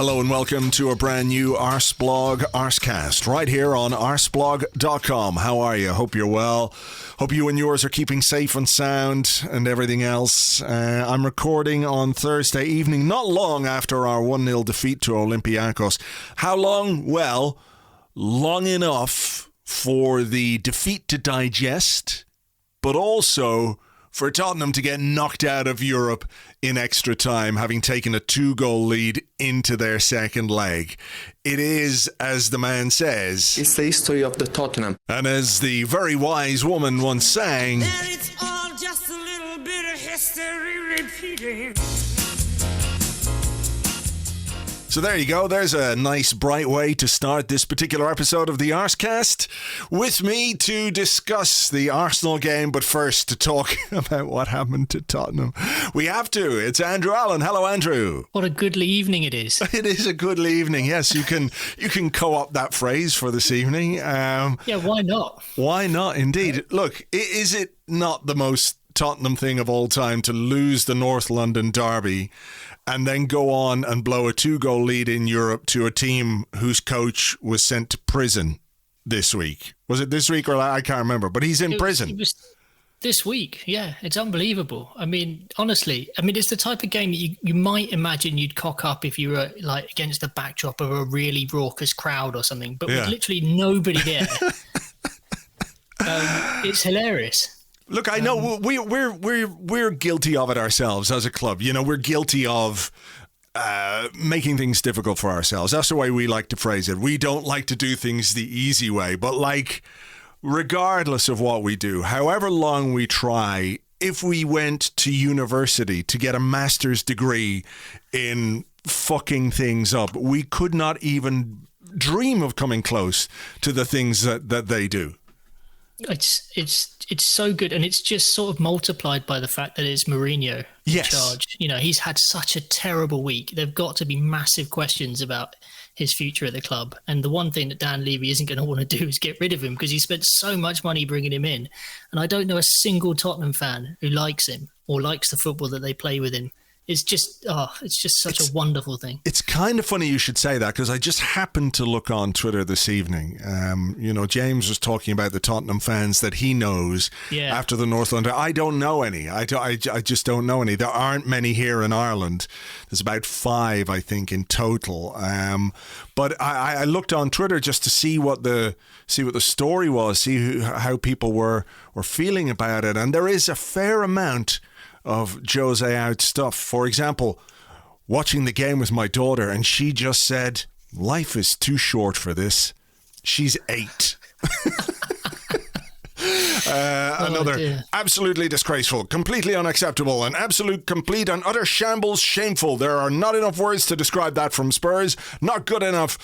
Hello and welcome to a brand new Arseblog Arsecast right here on arseblog.com. How are you? Hope you're well. Hope you and yours are keeping safe and sound and everything else. I'm recording on Thursday evening, not long after our 1-0 defeat to Olympiacos. How long? Well, long enough for the defeat to digest, but also for Tottenham to get knocked out of Europe in extra time, having taken a 2-goal lead into their second leg. It is, as the man says, it's the history of the Tottenham. And as the very wise woman once sang, and it's all just a little bit of history repeating. So there you go. There's a nice bright way to start this particular episode of the Arsecast. With me to discuss the Arsenal game, but first to talk about what happened to Tottenham. We have to. It's Andrew Allen. Hello, Andrew. What a goodly evening it is. It is a goodly evening. Yes, you can co-opt that phrase for this evening. Yeah, why not? Why not? Indeed. Look, is it not the most Tottenham thing of all time to lose the North London derby and then go on and blow a 2-goal lead in Europe to a team whose coach was sent to prison this week? Was it this week or I can't remember, but he's in prison. It was this week, yeah. It's unbelievable. I mean, honestly, it's the type of game that you might imagine you'd cock up if you were like against the backdrop of a really raucous crowd or something, but with literally nobody there. It's hilarious. Look, I know we're guilty of it ourselves as a club. You know, we're guilty of making things difficult for ourselves. That's the way we like to phrase it. We don't like to do things the easy way. But like, regardless of what we do, however long we try, if we went to university to get a master's degree in fucking things up, we could not even dream of coming close to the things that they do. It's so good, and it's just sort of multiplied by the fact that it's Mourinho in charge. You know, he's had such a terrible week. There've got to be massive questions about his future at the club. And the one thing that Dan Levy isn't going to want to do is get rid of him, because he spent so much money bringing him in. And I don't know a single Tottenham fan who likes him or likes the football that they play with him. It's just such a wonderful thing. It's kind of funny you should say that, because I just happened to look on Twitter this evening. James was talking about the Tottenham fans that he knows after the North London. I don't know any. I just don't know any. There aren't many here in Ireland. There's about 5, I think, in total. But I looked on Twitter just to see what the story was, see how people were feeling about it, and there is a fair amount of Jose out stuff. For example, watching the game with my daughter, and she just said, life is too short for this. She's 8. Another absolutely disgraceful, completely unacceptable, an absolute, complete and utter shambles, shameful. There are not enough words to describe that from Spurs. Not good enough.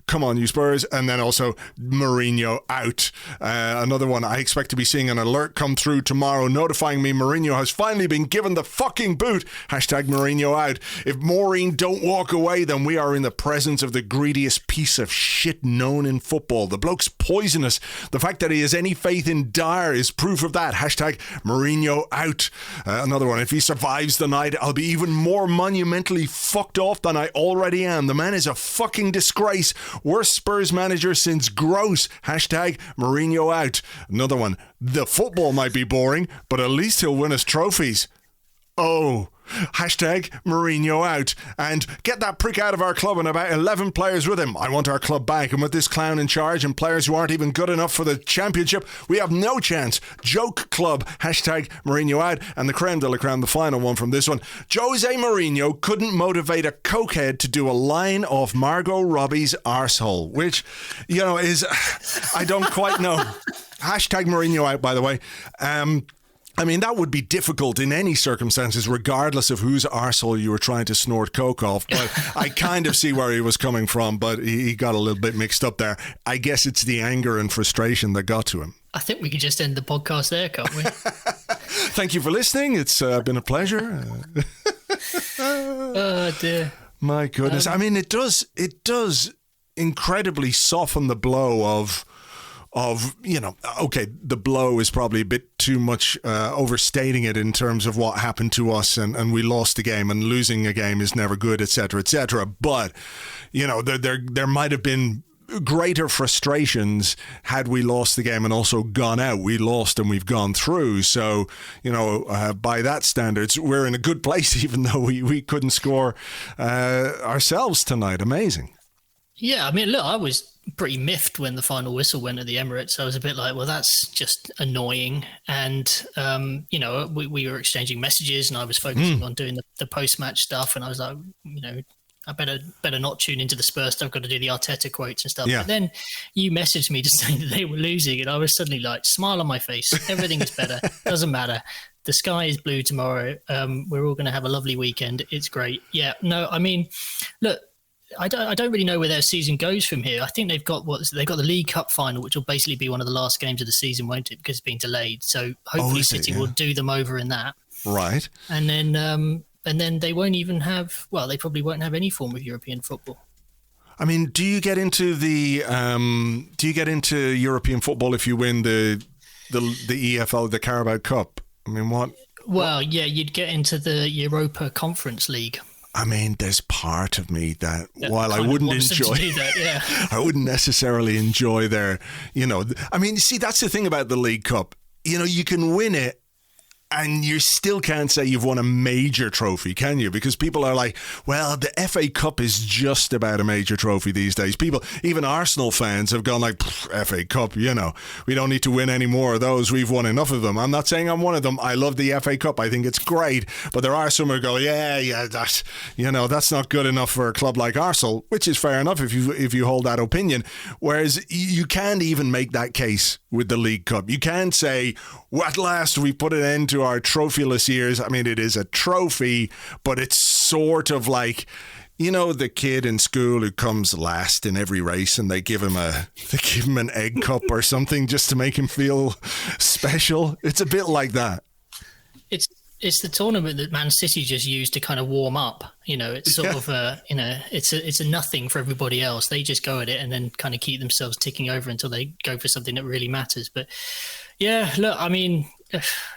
Come on, you Spurs. And then also Mourinho out. Another one. I expect to be seeing an alert come through tomorrow notifying me Mourinho has finally been given the fucking boot. Hashtag Mourinho out. If Maureen don't walk away, then we are in the presence of the greediest piece of shit known in football. The bloke's poisonous. The fact that he has any faith in Dyer is proof of that. Hashtag Mourinho out. Another one. If he survives the night, I'll be even more monumentally fucked off than I already am. The man is a fucking disgrace. Worst Spurs manager since Gross. Hashtag Mourinho out. Another one. The football might be boring, but at least he'll win us trophies. Oh. Hashtag Mourinho out. And get that prick out of our club and about 11 players with him. I want our club back, and with this clown in charge and players who aren't even good enough for the championship, we have no chance. Joke club. Hashtag Mourinho out. And the creme de la creme, the final one from this one. Jose Mourinho couldn't motivate a cokehead to do a line off Margot Robbie's arsehole, which, is, I don't quite know. Hashtag Mourinho out, by the way. That would be difficult in any circumstances, regardless of whose arsehole you were trying to snort coke off. But I kind of see where he was coming from, but he got a little bit mixed up there. I guess it's the anger and frustration that got to him. I think we could just end the podcast there, can't we? Thank you for listening. It's been a pleasure. Oh, dear. My goodness. It does incredibly soften the blow of, okay, the blow is probably a bit too much overstating it in terms of what happened to us, and we lost the game, and losing a game is never good, etc., etc. But, there might have been greater frustrations had we lost the game and also gone out. We lost and we've gone through. So, by that standards, we're in a good place, even though we couldn't score ourselves tonight. Amazing. Yeah, I mean, look, I was pretty miffed when the final whistle went at the Emirates. I was a bit like, well, that's just annoying. And, we were exchanging messages, and I was focusing on doing the post-match stuff. And I was like, I better not tune into the Spurs stuff. I've got to do the Arteta quotes and stuff. Yeah. But then you messaged me to say that they were losing, and I was suddenly like, smile on my face. Everything is better. Doesn't matter. The sky is blue tomorrow. We're all going to have a lovely weekend. It's great. Yeah. No, I mean, look, I don't really know where their season goes from here. I think they've got the League Cup final, which will basically be one of the last games of the season, won't it? Because it's been delayed. So hopefully City will do them over in that. Right. And then they won't even have, well, they probably won't have any form of European football. I mean, do you get into European football if you win the EFL, the Carabao Cup? I mean, what? Well, yeah, you'd get into the Europa Conference League. I mean, there's part of me that while I wouldn't enjoy that, yeah. I wouldn't necessarily enjoy their, I mean, see, that's the thing about the League Cup. You can win it, and you still can't say you've won a major trophy, can you? Because people are like, well, the FA Cup is just about a major trophy these days. People, even Arsenal fans, have gone like, FA Cup, we don't need to win any more of those. We've won enough of them. I'm not saying I'm one of them. I love the FA Cup. I think it's great. But there are some who go, that's not good enough for a club like Arsenal, which is fair enough if you hold that opinion. Whereas you can't even make that case with the League Cup. You can't say, well, at last we put an end to our trophyless years. I mean, it is a trophy, but it's sort of like, the kid in school who comes last in every race, and they give him an egg cup or something just to make him feel special. It's a bit like that. It's the tournament that Man City just used to kind of warm up. It's sort of it's a nothing for everybody else. They just go at it and then kind of keep themselves ticking over until they go for something that really matters. But yeah, look, I mean,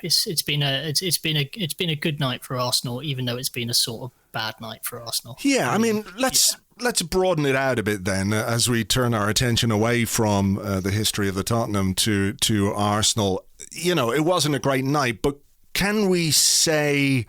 it's been a good night for Arsenal, even though it's been a sort of bad night for Arsenal. Yeah, I mean, let's broaden it out a bit then, as we turn our attention away from the history of the Tottenham to Arsenal. It wasn't a great night, but can we say,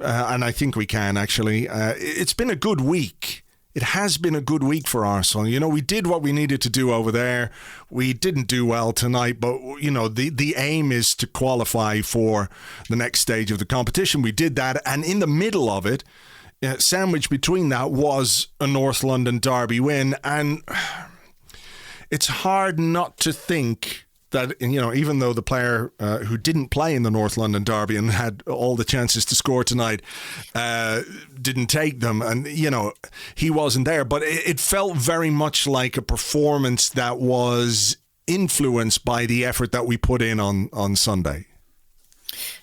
and I think we can actually, it's been a good week. It has been a good week for Arsenal. We did what we needed to do over there. We didn't do well tonight, but, the aim is to qualify for the next stage of the competition. We did that, and in the middle of it, sandwiched between that, was a North London derby win, and it's hard not to think that, even though the player who didn't play in the North London derby and had all the chances to score tonight didn't take them, and, he wasn't there, but it felt very much like a performance that was influenced by the effort that we put in on Sunday.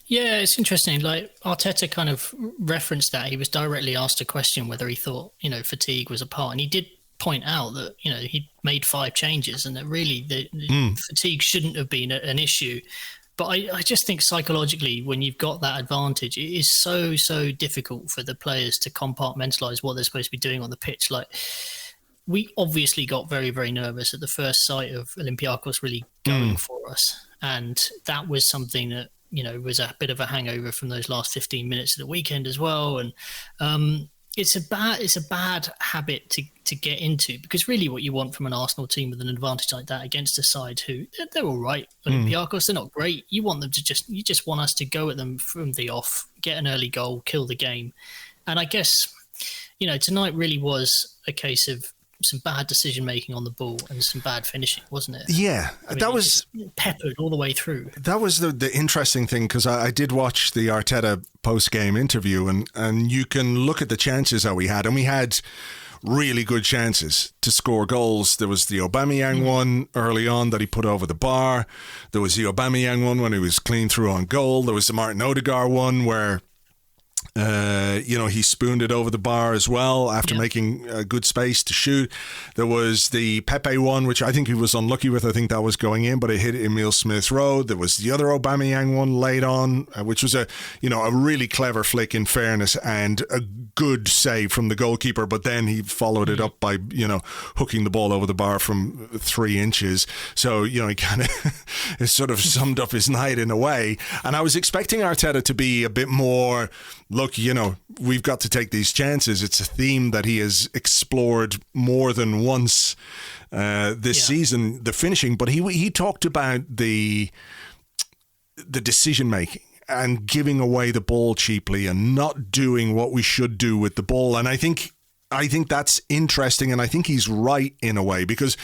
Yeah, it's interesting. Like, Arteta kind of referenced that. He was directly asked a question whether he thought, fatigue was a part, and he did point out that he'd made 5 changes and that really the fatigue shouldn't have been an issue. But I just think psychologically, when you've got that advantage, it is so difficult for the players to compartmentalise what they're supposed to be doing on the pitch. Like, we obviously got very, very nervous at the first sight of Olympiacos really going for us, and that was something that was a bit of a hangover from those last 15 minutes of the weekend as well. And it's a bad habit to get into, because really what you want from an Arsenal team with an advantage like that against a side who they're all right, Olympiacos, they're not great. You want them to you just want us to go at them from the off, get an early goal, kill the game. And I guess tonight really was a case of some bad decision making on the ball and some bad finishing, wasn't it? Yeah, that was peppered all the way through. That was the interesting thing, because I did watch the Arteta post-game interview, and you can look at the chances that we had, and we had really good chances to score goals. There was the Aubameyang one early on that he put over the bar. There was the Aubameyang one when he was clean through on goal. There was the Martin Odegaard one where He spooned it over the bar as well after making a good space to shoot. There was the Pepe one, which I think he was unlucky with. I think that was going in, but it hit Emile Smith-Rowe. There was the other Aubameyang one late on, which was a really clever flick in fairness and a good save from the goalkeeper. But then he followed it up by, hooking the ball over the bar from 3 inches. So, he kind of sort of summed up his night in a way. And I was expecting Arteta to be a bit more, look, we've got to take these chances. It's a theme that he has explored more than once this season, the finishing. But he talked about the decision making and giving away the ball cheaply and not doing what we should do with the ball. And I think that's interesting, and I think he's right in a way, because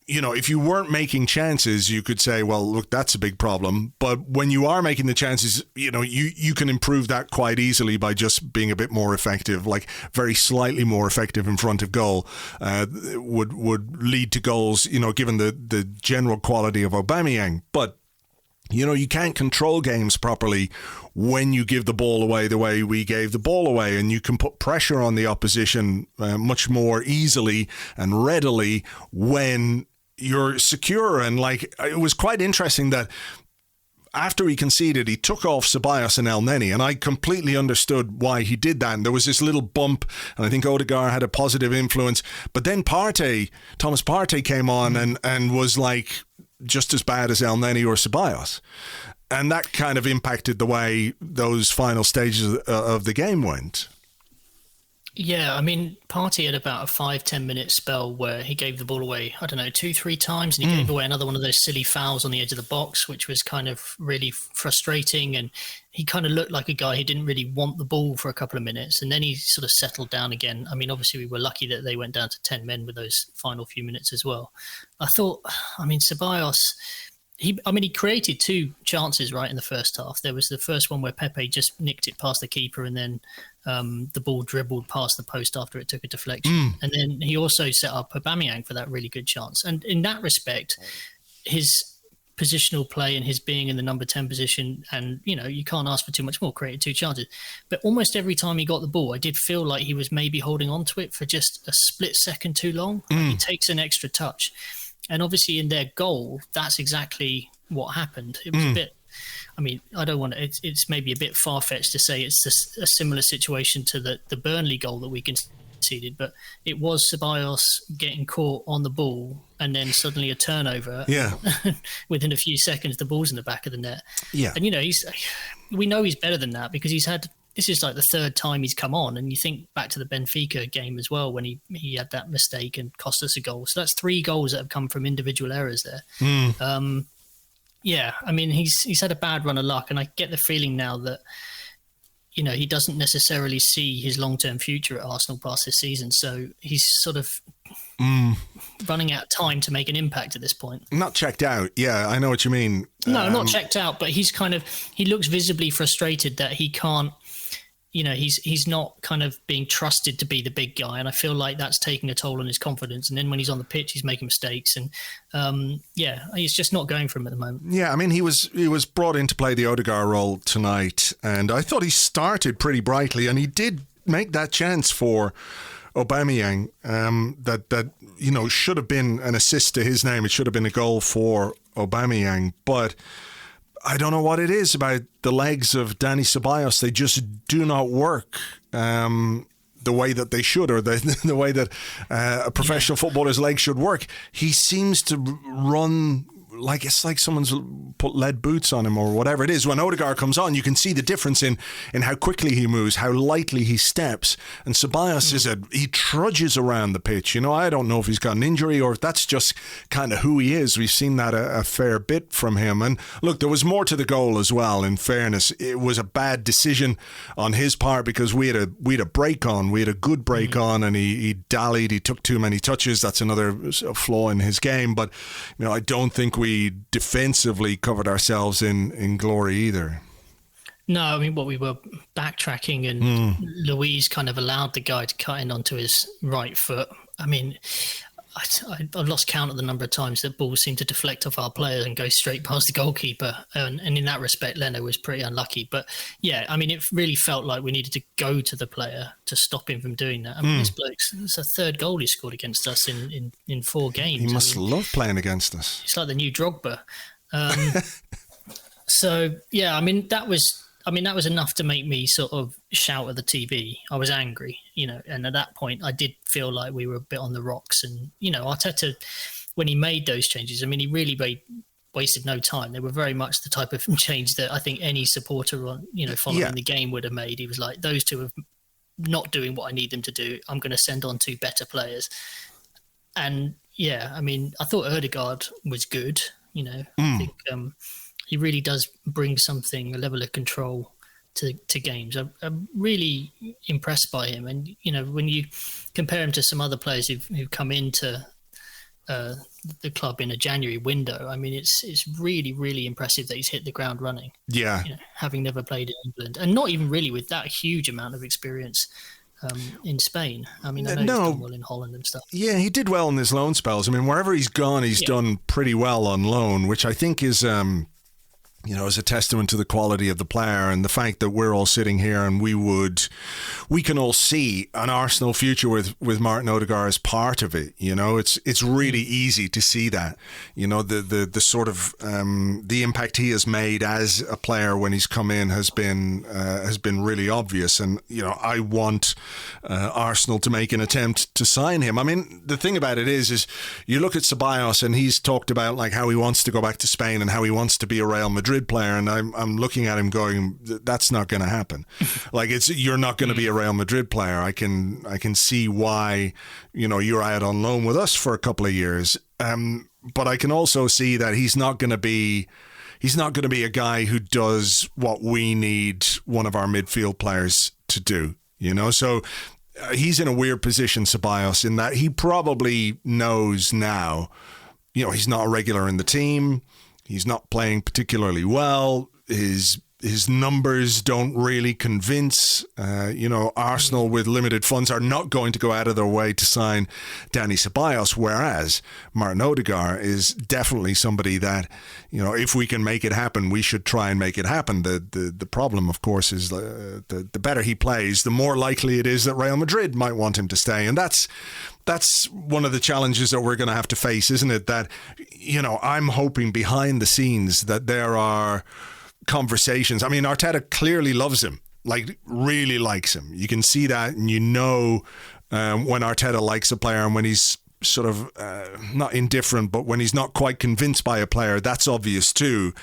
if you weren't making chances, you could say, well, look, that's a big problem. But when you are making the chances, you can improve that quite easily by just being a bit more effective, like very slightly more effective in front of goal would lead to goals, given the general quality of Aubameyang. But you can't control games properly when you give the ball away the way we gave the ball away, and you can put pressure on the opposition much more easily and readily when you're secure. And it was quite interesting that after he conceded, he took off Ceballos and El Neni, and I completely understood why he did that. And there was this little bump, and I think Odegaard had a positive influence. But then Thomas Partey came on and was just as bad as El Neni or Ceballos. And that kind of impacted the way those final stages of the game went. Yeah, I mean, Partey had about a 5-10 minute spell where he gave the ball away, 2-3 times, and he gave away another one of those silly fouls on the edge of the box, which was kind of really frustrating. And he kind of looked like a guy who didn't really want the ball for a couple of minutes, and then he sort of settled down again. I mean, obviously we were lucky that they went down to 10 men with those final few minutes as well. Ceballos, he created 2 chances right in the first half. There was the first one where Pepe just nicked it past the keeper, and then the ball dribbled past the post after it took a deflection. And then he also set up Aubameyang for that really good chance. And in that respect, his positional play and his being in the number 10 position, and you can't ask for too much more, created 2 chances. But almost every time he got the ball, I did feel like he was maybe holding on to it for just a split second too long. He takes an extra touch. And obviously in their goal, that's exactly what happened. It was a bit, I don't want to, it's maybe a bit far-fetched to say it's a similar situation to the Burnley goal that we conceded, but it was Ceballos getting caught on the ball and then suddenly a turnover. Yeah. Within a few seconds, the ball's in the back of the net. Yeah. And, we know he's better than that because this is like the 3rd time he's come on, and you think back to the Benfica game as well when he had that mistake and cost us a goal. So that's 3 goals that have come from individual errors there. He's had a bad run of luck, and I get the feeling now that he doesn't necessarily see his long-term future at Arsenal past this season. So he's sort of running out of time to make an impact at this point. Not checked out. Yeah, I know what you mean. No, not checked out, but he looks visibly frustrated that he can't, he's not kind of being trusted to be the big guy. And I feel like that's taking a toll on his confidence. And then when he's on the pitch, he's making mistakes. And he's just not going for him at the moment. Yeah, he was brought in to play the Odegaard role tonight. And I thought he started pretty brightly. And he did make that chance for Aubameyang that should have been an assist to his name. It should have been a goal for Aubameyang. But I don't know what it is about the legs of Dani Ceballos. They just do not work the way that they should, or the way that a professional footballer's legs should work. He seems to run like it's like someone's put lead boots on him or whatever it is. When Odegaard comes on, you can see the difference in how quickly he moves, how lightly he steps. And Ceballos he trudges around the pitch. I don't know if he's got an injury or if that's just kind of who he is. We've seen that a fair bit from him. And look, there was more to the goal as well. In fairness, it was a bad decision on his part because we had a break on. We had a good break on, and he dallied. He took too many touches. That's another flaw in his game. But I don't think we defensively covered ourselves in glory either. No, we were backtracking, and Luiz kind of allowed the guy to cut in onto his right foot. I've lost count of the number of times that balls seem to deflect off our players and go straight past the goalkeeper. And in that respect, Leno was pretty unlucky. But yeah, I mean, it really felt like we needed to go to the player to stop him from doing that. I mean, this bloke's, it's a third goal he scored against us in 4 games. He must love playing against us. It's like the new Drogba. So yeah, I mean, that was enough to make me sort of shout at the TV. I was angry, and at that point I did feel like we were a bit on the rocks. And, Arteta, when he made those changes, I mean, he really wasted no time. They were very much the type of change that I think any supporter following the game would have made. He was like, those two are not doing what I need them to do. I'm going to send on 2 better players. And yeah, I mean, I thought Odegaard was good. I think he really does bring something, a level of control to games. I'm really impressed by him. And, when you compare him to some other players who've come into the club in a January window, I mean, it's really, really impressive that he's hit the ground running. Yeah. Having never played in England and not even really with that huge amount of experience in Spain. I mean, I know he's done well in Holland and stuff. Yeah, he did well in his loan spells. I mean, wherever he's gone, he's done pretty well on loan, which I think is... is a testament to the quality of the player and the fact that we're all sitting here and we can all see an Arsenal future with Martin Odegaard as part of it. It's really easy to see that, the sort of the impact he has made as a player when he's come in has been really obvious. And, I want Arsenal to make an attempt to sign him. I mean, the thing about it is you look at Ceballos and he's talked about like how he wants to go back to Spain and how he wants to be a Real Madrid player, and I'm looking at him going, that's not going to happen. Like you're not going to be a Real Madrid player. I can see why you're out on loan with us for a couple of years, but I can also see that he's not going to be a guy who does what we need one of our midfield players to do. So he's in a weird position, Ceballos, in that he probably knows now. He's not a regular in the team. He's not playing particularly well. His numbers don't really convince. Arsenal with limited funds are not going to go out of their way to sign Dani Ceballos, whereas Martin Odegaard is definitely somebody that, if we can make it happen, we should try and make it happen. The problem, of course, is the better he plays, the more likely it is that Real Madrid might want him to stay. And that's one of the challenges that we're going to have to face, isn't it? That, I'm hoping behind the scenes that there are conversations. I mean, Arteta clearly loves him, like really likes him. You can see that, and when Arteta likes a player and when he's sort of not indifferent, but when he's not quite convinced by a player, that's obvious too.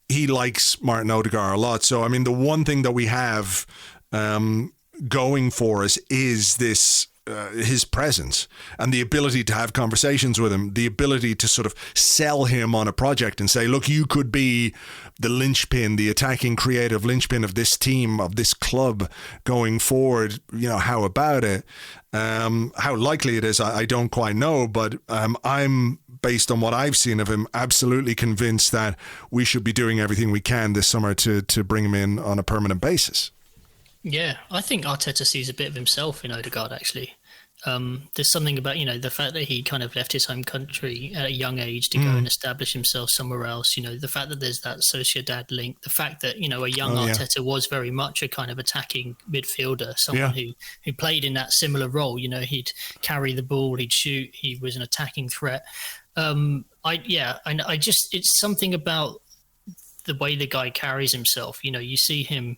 He likes Martin Odegaard a lot. So, I mean, the one thing that we have going for us is this his presence and the ability to have conversations with him, the ability to sort of sell him on a project and say, look, you could be the linchpin, the attacking creative linchpin of this team, of this club going forward. How about it? How likely it is, I don't quite know, but I'm, based on what I've seen of him, absolutely convinced that we should be doing everything we can this summer to bring him in on a permanent basis. Yeah, I think Arteta sees a bit of himself in Odegaard, actually. There's something about, the fact that he kind of left his home country at a young age to go and establish himself somewhere else, the fact that there's that Sociedad link, the fact that, a young Arteta was very much a kind of attacking midfielder, someone who played in that similar role. He'd carry the ball, he'd shoot, he was an attacking threat. It's something about the way the guy carries himself. You see him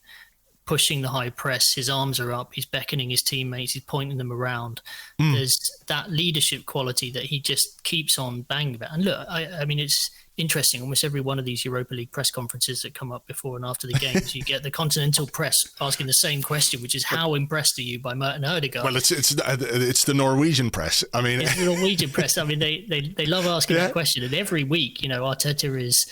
pushing the high press, his arms are up, he's beckoning his teammates, he's pointing them around. There's that leadership quality that he just keeps on banging about. And look, I mean, it's interesting. Almost every one of these Europa League press conferences that come up before and after the games, you get the continental press asking the same question, which is, how impressed are you by Martin Odegaard? Well, it's the Norwegian press. I mean, it's the Norwegian press. I mean, they love asking that question, and every week, Arteta is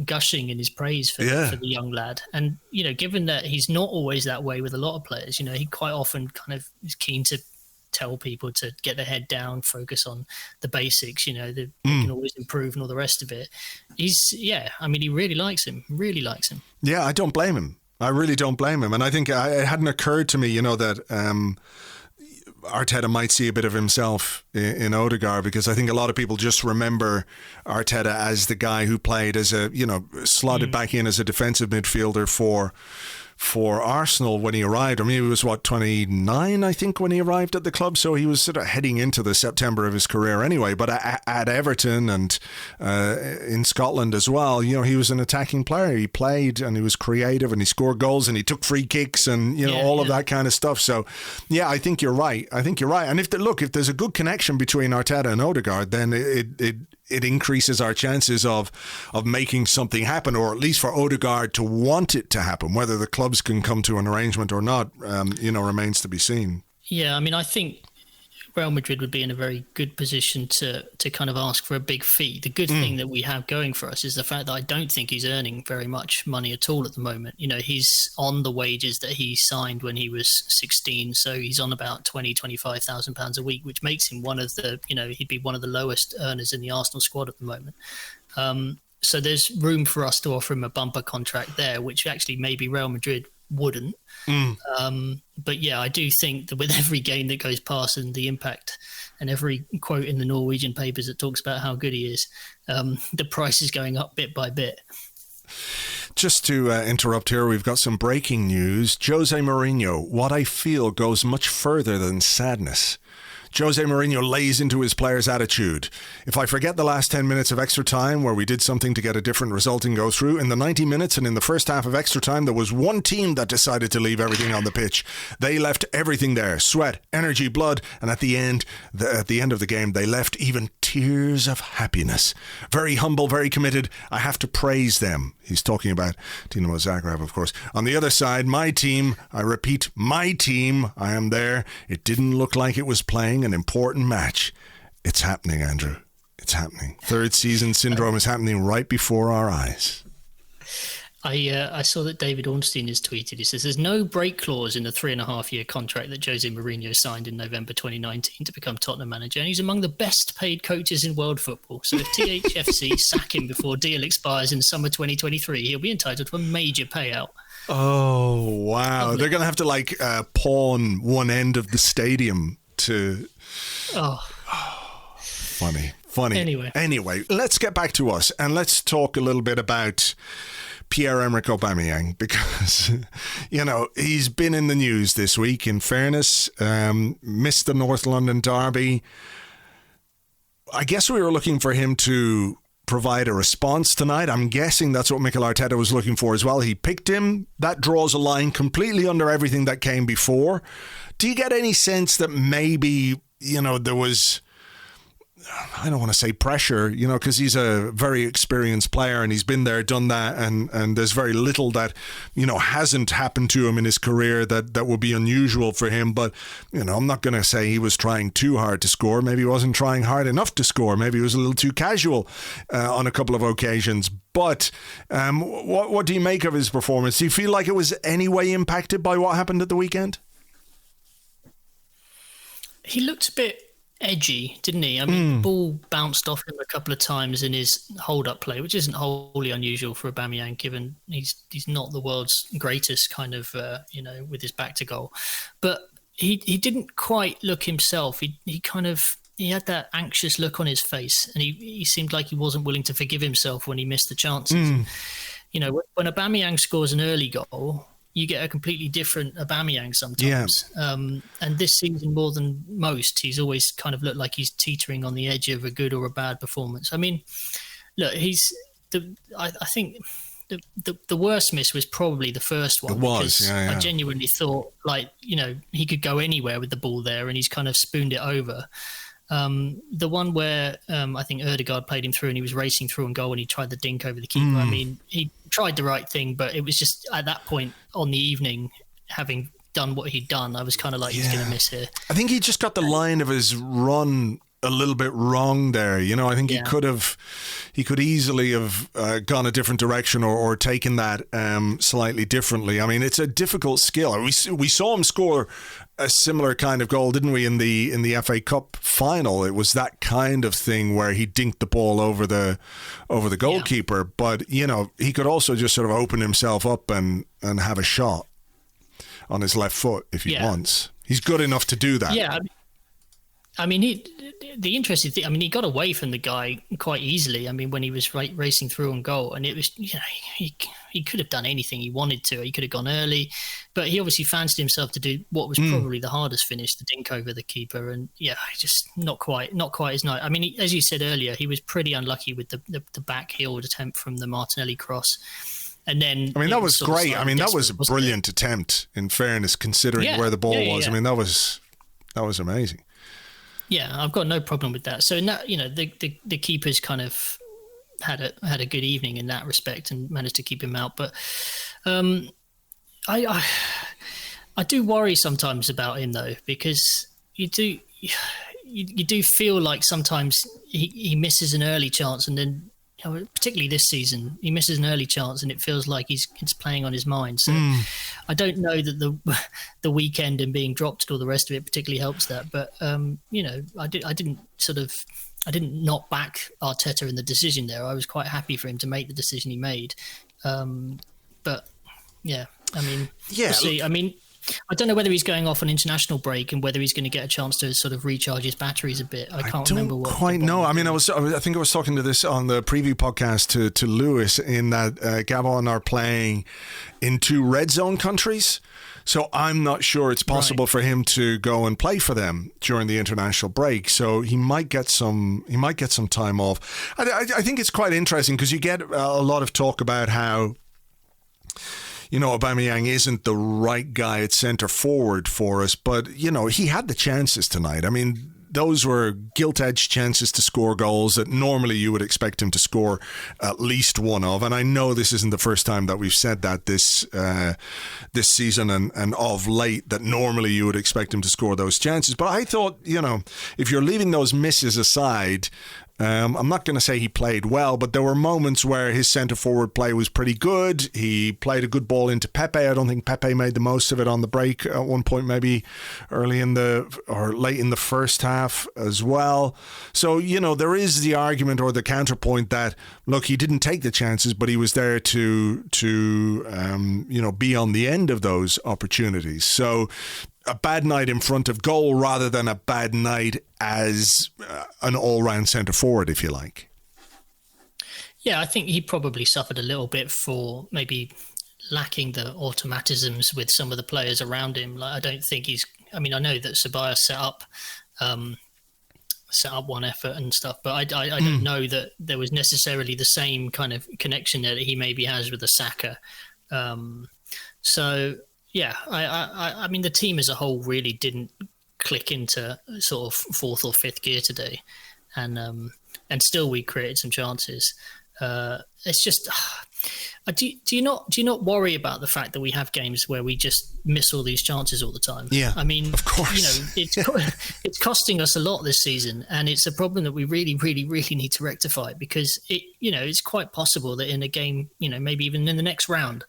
gushing in his praise for the young lad. And, given that he's not always that way with a lot of players, he quite often kind of is keen to tell people to get their head down, focus on the basics, they can always improve and all the rest of it. He really likes him, Yeah, I don't blame him. I really don't blame him. And I think it hadn't occurred to me, that Arteta might see a bit of himself in Odegaard, because I think a lot of people just remember Arteta as the guy who played as a, slotted back in as a defensive midfielder for Arsenal when he arrived. I mean, he was 29, I think, when he arrived at the club, so he was sort of heading into the September of his career anyway. But at Everton and in Scotland as well, he was an attacking player. He played and he was creative and he scored goals and he took free kicks and all of that kind of stuff. So yeah, I think you're right. And if there's a good connection between Arteta and Odegaard, then it increases our chances of making something happen, or at least for Odegaard to want it to happen. Whether the clubs can come to an arrangement or not, remains to be seen. Yeah, I mean, I think Real Madrid would be in a very good position to kind of ask for a big fee. The good thing that we have going for us is the fact that I don't think he's earning very much money at all at the moment. He's on the wages that he signed when he was 16, so he's on about £25,000 a week, which makes him one of the, he'd be one of the lowest earners in the Arsenal squad at the moment. So there's room for us to offer him a bumper contract there, which actually maybe Real Madrid wouldn't. But yeah, I do think that with every game that goes past and the impact and every quote in the Norwegian papers that talks about how good he is, the price is going up bit by bit. Just to interrupt here, we've got some breaking news. Jose Mourinho, what I feel goes much further than sadness. Jose Mourinho lays into his players' attitude. If I forget the last 10 minutes of extra time where we did something to get a different result and go through, in the 90 minutes and in the first half of extra time, there was one team that decided to leave everything on the pitch. They left everything there. Sweat, energy, blood. And at the end of the game, they left even tears of happiness. Very humble, very committed. I have to praise them. He's talking about Dinamo Zagreb, of course. On the other side, my team, I repeat, my team, I am there. It didn't look like it was playing an important match. It's happening, Andrew. It's happening. Third season syndrome is happening right before our eyes. I saw that David Ornstein has tweeted. He says there's no break clause in the 3.5-year contract that Jose Mourinho signed in November 2019 to become Tottenham manager, and he's among the best paid coaches in world football. So if THFC sack him before deal expires in summer 2023, he'll be entitled to a major payout. Oh, wow. Lovely. They're going to have to pawn one end of the stadium to... Funny. Anyway, let's get back to us and let's talk a little bit about Pierre-Emerick Aubameyang, because, he's been in the news this week, in fairness. Missed the North London derby. I guess we were looking for him to provide a response tonight. I'm guessing that's what Mikel Arteta was looking for as well. He picked him. That draws a line completely under everything that came before. Do you get any sense that maybe, there was... I don't want to say pressure, because he's a very experienced player and he's been there, done that, and there's very little that, hasn't happened to him in his career that would be unusual for him. But, I'm not going to say he was trying too hard to score. Maybe he wasn't trying hard enough to score. Maybe he was a little too casual on a couple of occasions. But what do you make of his performance? Do you feel like it was any way impacted by what happened at the weekend? He looked a bit edgy, didn't he? I mean, the ball bounced off him a couple of times in his hold-up play, which isn't wholly unusual for Aubameyang, given he's not the world's greatest kind of, with his back to goal. But he didn't quite look himself. He had that anxious look on his face, and he seemed like he wasn't willing to forgive himself when he missed the chances. When Aubameyang scores an early goal, you get a completely different Aubameyang sometimes. Yeah. And this season, more than most, he's always kind of looked like he's teetering on the edge of a good or a bad performance. I mean, look, I think the worst miss was probably the first one. It was, yeah. I genuinely thought, he could go anywhere with the ball there, and he's kind of spooned it over. The one where I think Odegaard played him through and he was racing through and goal and he tried the dink over the keeper. I mean, he tried the right thing, but it was just at that point on the evening, having done what he'd done, I was kind of like, he's going to miss here. I think he just got the line of his run a little bit wrong there. I think he could easily have gone a different direction or taken that slightly differently. I mean, it's a difficult skill. We saw him score a similar kind of goal, didn't we, in the FA Cup final? It was that kind of thing where he dinked the ball over the goalkeeper, but he could also just sort of open himself up and have a shot on his left foot if he wants. He's good enough to do that. Yeah, I mean, the interesting thing, I mean, he got away from the guy quite easily. I mean, when he was racing through on goal, and it was, he could have done anything he wanted to. He could have gone early, but he obviously fancied himself to do what was probably the hardest finish, to dink over the keeper. And just not quite as nice. I mean, as you said earlier, he was pretty unlucky with the back-heeled attempt from the Martinelli cross. And then, I mean, that was great. I mean, that was a brilliant attempt, in fairness, considering where the ball was. I mean, that was amazing. Yeah, I've got no problem with that. So now, the keeper's kind of had a good evening in that respect and managed to keep him out. But I do worry sometimes about him though, because you do feel like sometimes he misses an early chance, and then particularly this season, he misses an early chance and it feels like it's playing on his mind. So I don't know that the weekend and being dropped and all the rest of it particularly helps that. But, I didn't knock back Arteta in the decision there. I was quite happy for him to make the decision he made. But, yeah, I mean, we'll see. I mean, I don't know whether he's going off on international break and whether he's going to get a chance to sort of recharge his batteries a bit. I can't remember what. Quite know. I mean, I think I was talking to this on the preview podcast to Lewis, in that Gabon are playing in 2 red zone countries. So I'm not sure it's possible for him to go and play for them during the international break. So he might get some time off. I think it's quite interesting because you get a lot of talk about how, Aubameyang isn't the right guy at centre forward for us, but, he had the chances tonight. I mean, those were gilt-edged chances to score goals that normally you would expect him to score at least one of. And I know this isn't the first time that we've said that this season and of late, that normally you would expect him to score those chances. But I thought, if you're leaving those misses aside, I'm not going to say he played well, but there were moments where his centre-forward play was pretty good. He played a good ball into Pepe. I don't think Pepe made the most of it on the break at one point, maybe late in the first half as well. So, there is the argument or the counterpoint that, look, he didn't take the chances, but he was there to be on the end of those opportunities. So, a bad night in front of goal rather than a bad night as an all-round centre-forward, if you like. Yeah, I think he probably suffered a little bit for maybe lacking the automatisms with some of the players around him. Like, I don't think I know that Ceballos set up one effort and stuff, but I don't know that there was necessarily the same kind of connection there that he maybe has with the Saka. Yeah, I mean, the team as a whole really didn't click into sort of 4th or 5th gear today, and still we created some chances. It's just, do you not worry about the fact that we have games where we just miss all these chances all the time? Yeah, I mean, of course, it's costing us a lot this season, and it's a problem that we really, really, really need to rectify, because it's quite possible that in a game, maybe even in the next round,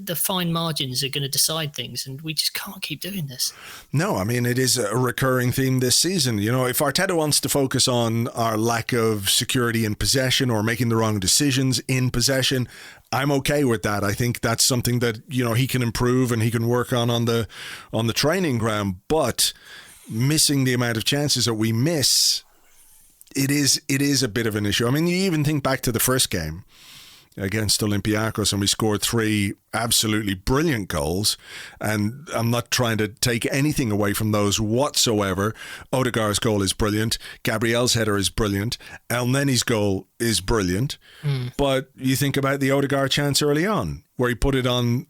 the fine margins are going to decide things, and we just can't keep doing this. No, I mean, it is a recurring theme this season. If Arteta wants to focus on our lack of security in possession or making the wrong decisions in possession, I'm okay with that. I think that's something that, he can improve and he can work on the training ground. But missing the amount of chances that we miss, it is a bit of an issue. I mean, you even think back to the first game against Olympiacos, and we scored 3 absolutely brilliant goals, and I'm not trying to take anything away from those whatsoever. Odegaard's goal is brilliant, Gabriel's header is brilliant, Elneny's goal is brilliant, but you think about the Odegaard chance early on where he put it on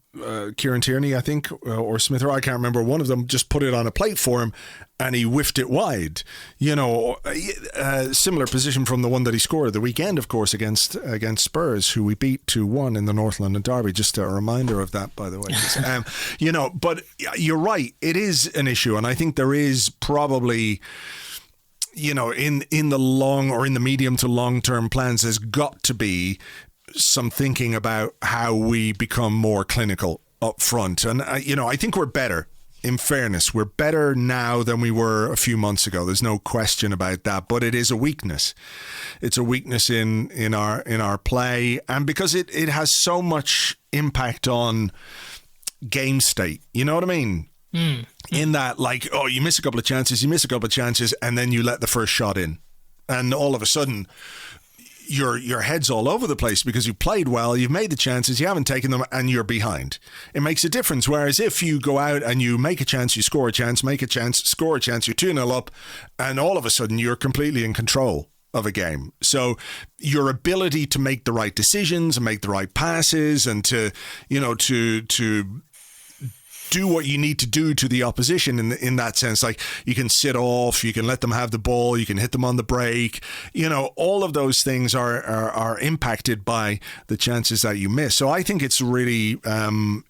Kieran Tierney, I think, or Smith, or I can't remember, one of them just put it on a plate for him and he whiffed it wide. Similar position from the one that he scored the weekend, of course, against Spurs, who we beat 2-1 in the North London Derby. Just a reminder of that, by the way. But you're right, it is an issue, and I think there is probably, in the long or in the medium to long term plans, there's got to be some thinking about how we become more clinical up front. And, I think we're better. In fairness, we're better now than we were a few months ago. There's no question about that. But it is a weakness. It's a weakness in our play. And because it has so much impact on game state. You know what I mean? In that, like, oh, you miss a couple of chances, and then you let the first shot in. And all of a sudden, your head's all over the place because you played well, you've made the chances, you haven't taken them, and you're behind. It makes a difference. Whereas if you go out and you make a chance, you score a chance, make a chance, score a chance, you're 2-0 up, and all of a sudden you're completely in control of a game. So your ability to make the right decisions and make the right passes and to do what you need to do to the opposition in that sense. Like, you can sit off, you can let them have the ball, you can hit them on the break. All of those things are impacted by the chances that you miss. So I think it's really,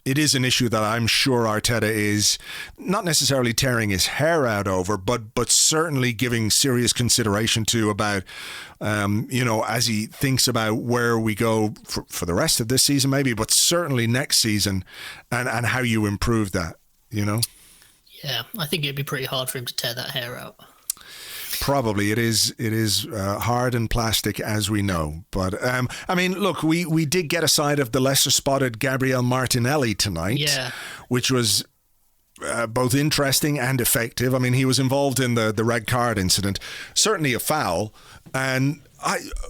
it is an issue that I'm sure Arteta is not necessarily tearing his hair out over, but certainly giving serious consideration to about, as he thinks about where we go for the rest of this season maybe, but certainly next season and how you improve that, Yeah, I think it'd be pretty hard for him to tear that hair out. Probably it is hard and plastic, as we know. But look, we did get a side of the lesser spotted Gabriel Martinelli tonight, which was both interesting and effective. I mean, he was involved in the red card incident, certainly a foul. And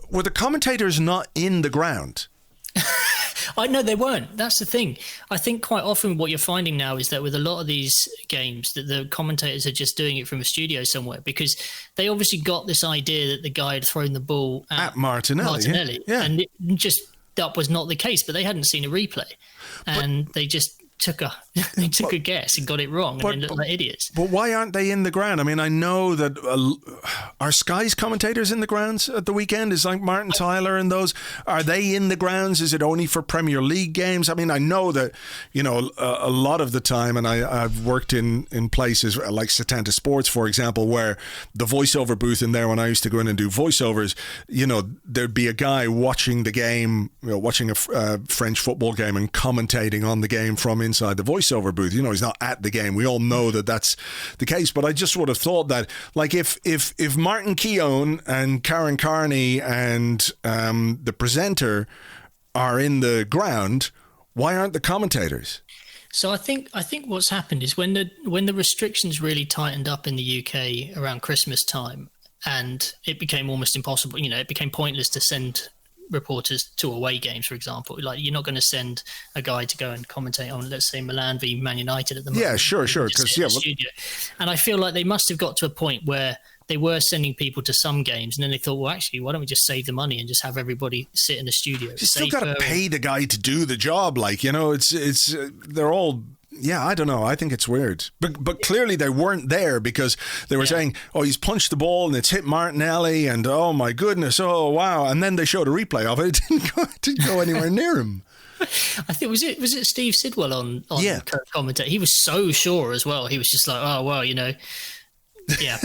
were the commentators not in the ground? No, they weren't. That's the thing. I think quite often what you're finding now is that with a lot of these games, that the commentators are just doing it from a studio somewhere, because they obviously got this idea that the guy had thrown the ball at Martinelli. Yeah. And that was not the case, but they hadn't seen a replay. And they just took a guess and got it wrong and looked like idiots. But why aren't they in the ground? I mean, I know that are Sky's commentators in the grounds at the weekend? Is like Martin Tyler and those, are they in the grounds? Is it only for Premier League games? I mean, I know that, a lot of the time, and I've worked in places like Setanta Sports, for example, where the voiceover booth in there, when I used to go in and do voiceovers, there'd be a guy watching the game, watching a French football game and commentating on the game from inside the voiceover booth. He's not at the game. We all know that that's the case. But I just would have thought that, like, if Martin Keown and Karen Carney and the presenter are in the ground, why aren't the commentators? So I think what's happened is when the restrictions really tightened up in the UK around Christmas time, and it became almost impossible. It became pointless to send reporters to away games, for example. Like, you're not going to send a guy to go and commentate on, let's say, Milan v Man United at the moment. Yeah, sure. And I feel like they must have got to a point where they were sending people to some games, and then they thought, well, actually, why don't we just save the money and just have everybody sit in the studio? You still got to pay the guy to do the job. Like, it's they're all. Yeah, I don't know. I think it's weird. But clearly they weren't there because they were saying, oh, he's punched the ball and it's hit Martinelli and oh my goodness, oh wow. And then they showed a replay of it. It didn't go anywhere near him. I think was it Steve Sidwell on commentator? He was so sure as well. He was just like, oh well, yeah.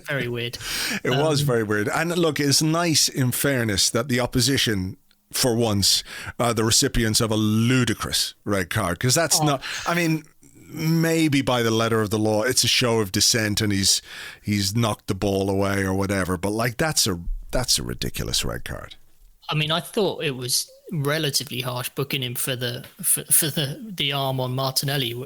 Very weird. It was very weird. And look, it's nice, in fairness, that the opposition, for once, the recipients of a ludicrous red card, because that's not, I mean, maybe by the letter of the law it's a show of dissent and he's knocked the ball away or whatever, but like that's a ridiculous red card. I mean, I thought it was relatively harsh booking him for the arm on Martinelli.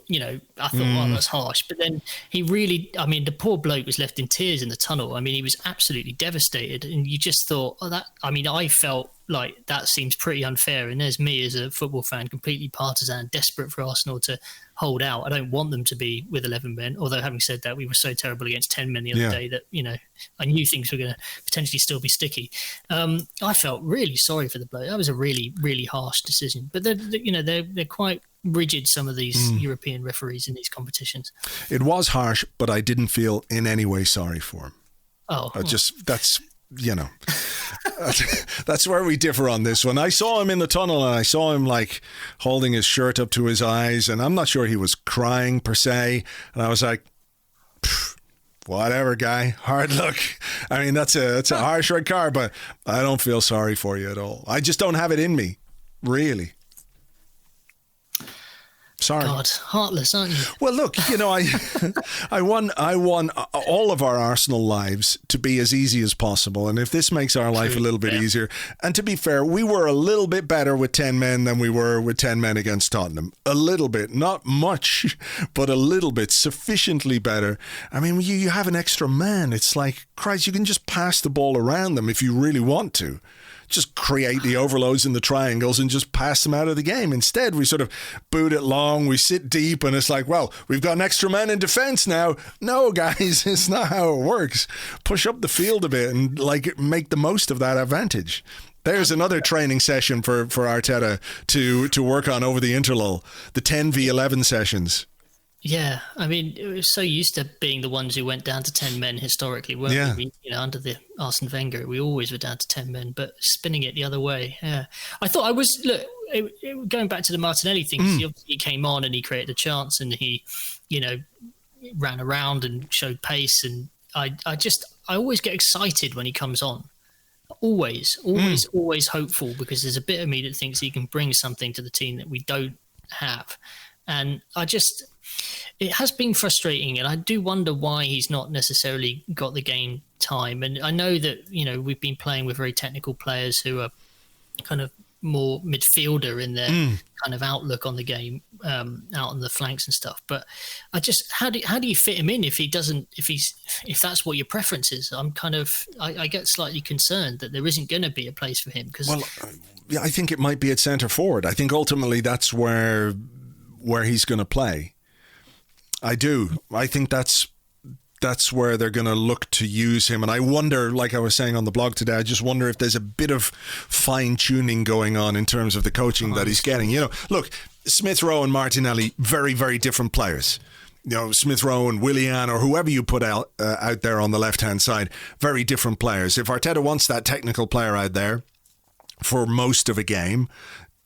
I thought, well, that's harsh. But then he really, I mean, the poor bloke was left in tears in the tunnel. I mean, he was absolutely devastated. And you just thought, I felt like that seems pretty unfair. And there's me as a football fan, completely partisan, desperate for Arsenal to hold out. I don't want them to be with 11 men. Although, having said that, we were so terrible against 10 men the other day that, I knew things were going to potentially still be sticky. I felt really sorry for the bloke. That was a really, really harsh decision. But they're quite rigid, some of these European referees in these competitions. It was harsh, but I didn't feel in any way sorry for him. That's where we differ on this one. I saw him in the tunnel and I saw him like holding his shirt up to his eyes, and I'm not sure he was crying per se, and I was like, whatever, guy, hard luck. I mean, it's a harsh red card, but I don't feel sorry for you at all. I just don't have it in me, really. Sorry. God, heartless, aren't you? Well, look, I want all of our Arsenal lives to be as easy as possible. And if this makes our life a little bit easier, and to be fair, we were a little bit better with 10 men than we were with 10 men against Tottenham. A little bit, not much, but a little bit, sufficiently better. I mean, you have an extra man. It's like, Christ, you can just pass the ball around them if you really want to. Just create the overloads in the triangles and just pass them out of the game. Instead, we sort of boot it long, we sit deep, and it's like, well, we've got an extra man in defence now. No, guys, it's not how it works. Push up the field a bit and make the most of that advantage. There's another training session for Arteta to work on over the interlull, the 10v11 sessions. Yeah, I mean, it was so used to being the ones who went down to 10 men historically, weren't we? Under the Arsene Wenger, we always were down to 10 men, but spinning it the other way. Yeah, I thought I was going back to the Martinelli thing. He came on and he created a chance, and he, ran around and showed pace, and I always get excited when he comes on. Always hopeful, because there's a bit of me that thinks he can bring something to the team that we don't have, and it has been frustrating, and I do wonder why he's not necessarily got the game time. And I know that, we've been playing with very technical players who are kind of more midfielder in their kind of outlook on the game, out on the flanks and stuff. But how do you fit him in if that's what your preference is? I get slightly concerned that there isn't going to be a place for him. I think it might be at centre forward. I think ultimately that's where he's going to play. I do. I think that's where they're going to look to use him. And I wonder, like I was saying on the blog today, I just wonder if there's a bit of fine-tuning going on in terms of the coaching that he's getting. Look, Smith Rowe and Martinelli, very, very different players. Smith Rowe and Willian, or whoever you put out there on the left-hand side, very different players. If Arteta wants that technical player out there for most of a game,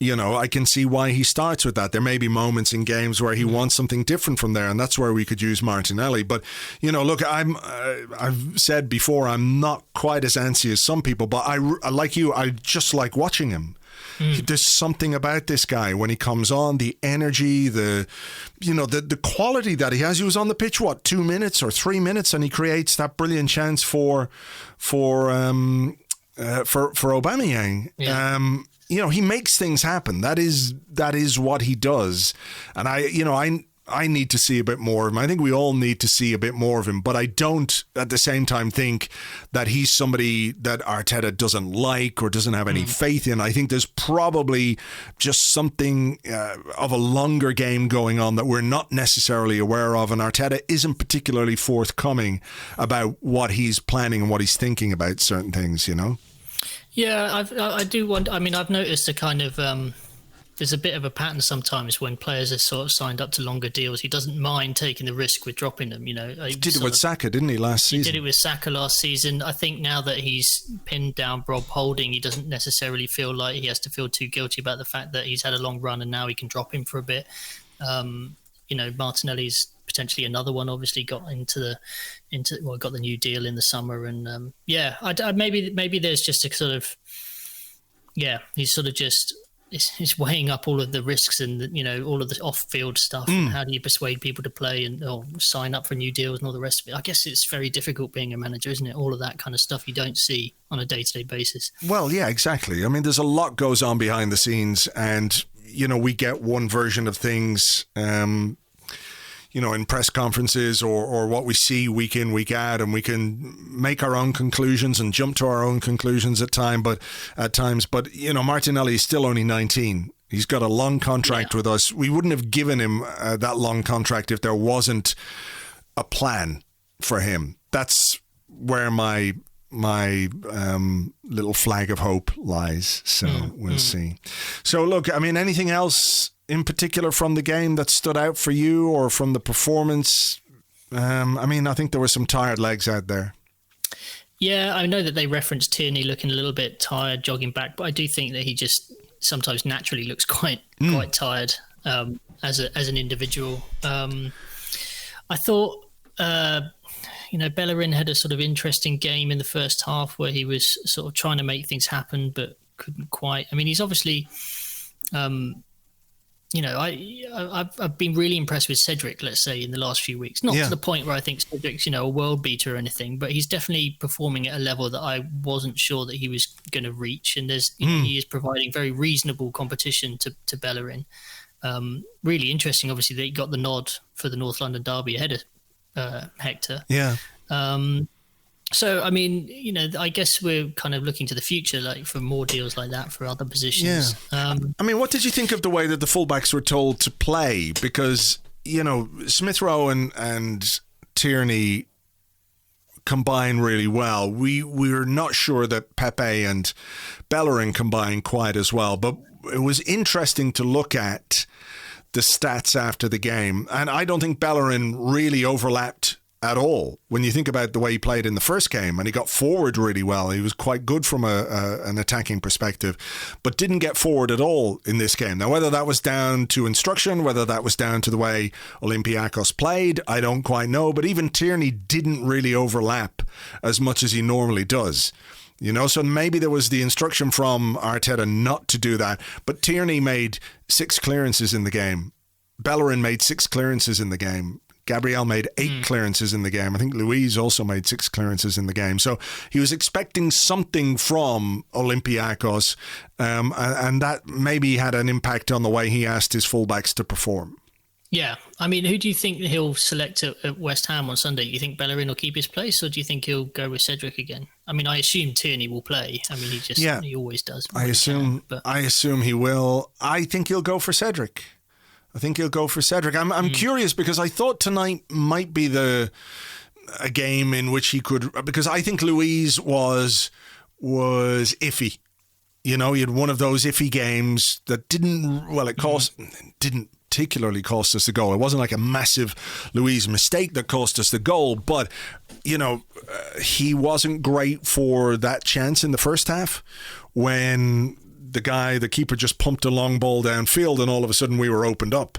I can see why he starts with that. There may be moments in games where he wants something different from there, and that's where we could use Martinelli. But, look, I've said before, I'm not quite as antsy as some people, but I like you, I just like watching him. There's something about this guy when he comes on, the energy, the quality that he has. He was on the pitch, 2 minutes or 3 minutes, and he creates that brilliant chance for Aubameyang. Yeah. He makes things happen. That is what he does. And I need to see a bit more of him. I think we all need to see a bit more of him, but I don't at the same time think that he's somebody that Arteta doesn't like or doesn't have any faith in. I think there's probably just something of a longer game going on that we're not necessarily aware of, and Arteta isn't particularly forthcoming about what he's planning and what he's thinking about certain things, Yeah, I do want. I mean, I've noticed a kind of there's a bit of a pattern sometimes when players are sort of signed up to longer deals. He doesn't mind taking the risk with dropping them. He did it with Saka, didn't he, last season? He did it with Saka last season. I think now that he's pinned down Rob Holding, he doesn't necessarily feel like he has to feel too guilty about the fact that he's had a long run and now he can drop him for a bit. Martinelli's potentially another one. Obviously, got got the new deal in the summer, and maybe there's just a sort of he's sort of just he's weighing up all of the risks and all of the off-field stuff. And how do you persuade people to play and sign up for new deals and all the rest of it? I guess it's very difficult being a manager, isn't it? All of that kind of stuff you don't see on a day-to-day basis. Well, yeah, exactly. I mean, there's a lot goes on behind the scenes, and we get one version of things. In press conferences or what we see week in, week out, and we can make our own conclusions and jump to our own conclusions at times. But Martinelli is still only 19. He's got a long contract with us. We wouldn't have given him that long contract if there wasn't a plan for him. That's where my little flag of hope lies. So we'll see. So look, I mean, anything else in particular from the game that stood out for you or from the performance? I think there were some tired legs out there. Yeah, I know that they referenced Tierney looking a little bit tired, jogging back, but I do think that he just sometimes naturally looks quite tired as an individual. I thought, Bellerin had a sort of interesting game in the first half where he was sort of trying to make things happen, but couldn't quite. I mean, he's obviously... I've been really impressed with Cedric, let's say, in the last few weeks. Not to the point where I think Cedric's, a world beater or anything, but he's definitely performing at a level that I wasn't sure that he was going to reach. And he is providing very reasonable competition to Bellerin. Really interesting, obviously, that he got the nod for the North London derby ahead of Hector. Yeah. So, I mean, I guess we're kind of looking to the future, like for more deals like that for other positions. Yeah. I mean, what did you think of the way that the fullbacks were told to play? Because, Smith Rowe and Tierney combine really well. We're not sure that Pepe and Bellerin combine quite as well, but it was interesting to look at the stats after the game. And I don't think Bellerin really overlapped at all when you think about the way he played in the first game, and he got forward really well. He was quite good from an attacking perspective, but didn't get forward at all in this game. Now, whether that was down to instruction, whether that was down to the way Olympiacos played, I don't quite know, but even Tierney didn't really overlap as much as he normally does. So maybe there was the instruction from Arteta not to do that, but Tierney made 6 clearances in the game. Bellerin made 6 clearances in the game. Gabriel made 8 clearances in the game. I think Luiz also made 6 clearances in the game. So he was expecting something from Olympiacos, and that maybe had an impact on the way he asked his fullbacks to perform. Yeah. I mean, who do you think he'll select at West Ham on Sunday? Do you think Bellerin will keep his place, or do you think he'll go with Cedric again? I mean, I assume Tierney will play. I mean, he always does. I assume he will. I think he'll go for Cedric. I'm curious because I thought tonight might be a game in which he could, because I think Luiz was iffy. He had one of those iffy games that didn't particularly cost us the goal. It wasn't like a massive Luiz mistake that cost us the goal, but he wasn't great for that chance in the first half when the keeper just pumped a long ball downfield and all of a sudden we were opened up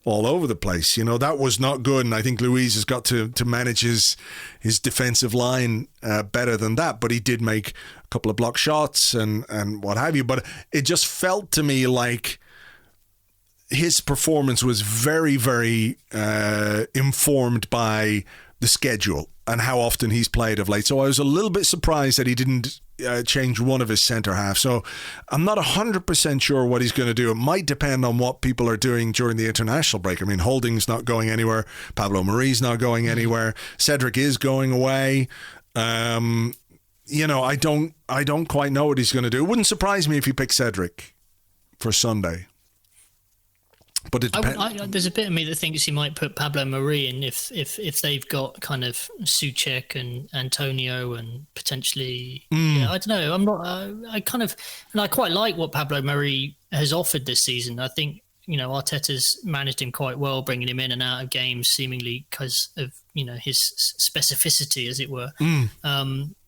all over the place. That was not good, and I think Luiz has got to manage his defensive line better than that, but he did make a couple of block shots and what have you, but it just felt to me like his performance was very, very informed by the schedule and how often he's played of late. So I was a little bit surprised that he didn't change one of his centre half. So I'm not 100% sure what he's going to do. It might depend on what people are doing during the international break. I mean, Holding's not going anywhere. Pablo Mari's not going anywhere. Cedric is going away. I don't quite know what he's going to do. It wouldn't surprise me if he picked Cedric for Sunday. But it depends. There's a bit of me that thinks he might put Pablo Mari in if they've got kind of Souček and Antonio and potentially. I don't know. I'm not. I quite like what Pablo Mari has offered this season. I think Arteta's managed him quite well, bringing him in and out of games, seemingly because of his specificity, as it were.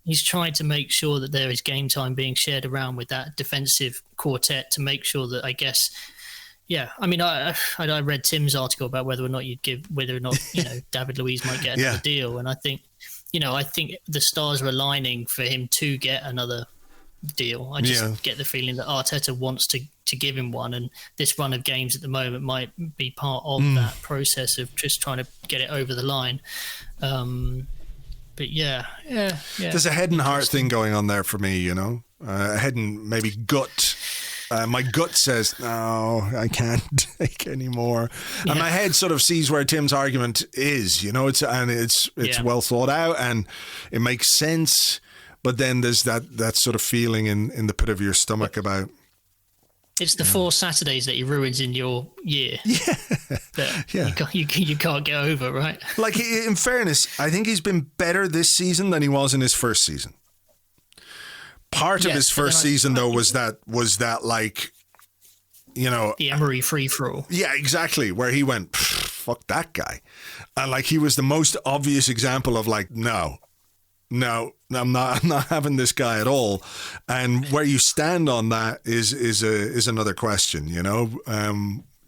He's tried to make sure that there is game time being shared around with that defensive quartet to make sure that, I guess. Yeah, I mean, I read Tim's article about whether or not David Luiz might get another deal, and I think the stars are aligning for him to get another deal. I just get the feeling that Arteta wants to give him one, and this run of games at the moment might be part of that process of just trying to get it over the line. But yeah. There's a head and heart thing going on there for me, a head and maybe gut. My gut says, no, I can't take any more. And my head sort of sees where Tim's argument is, it's well thought out and it makes sense. But then there's that sort of feeling in the pit of your stomach about... It's the 4 Saturdays that he ruins in your year. That you can't get over, right? Like, in fairness, I think he's been better this season than he was in his first season. Part of his first season, though, was that like, the Emery free-for-all. Yeah, exactly, where he went, fuck that guy. And like, he was the most obvious example of like, no, I'm not having this guy at all. And where you stand on that is another question,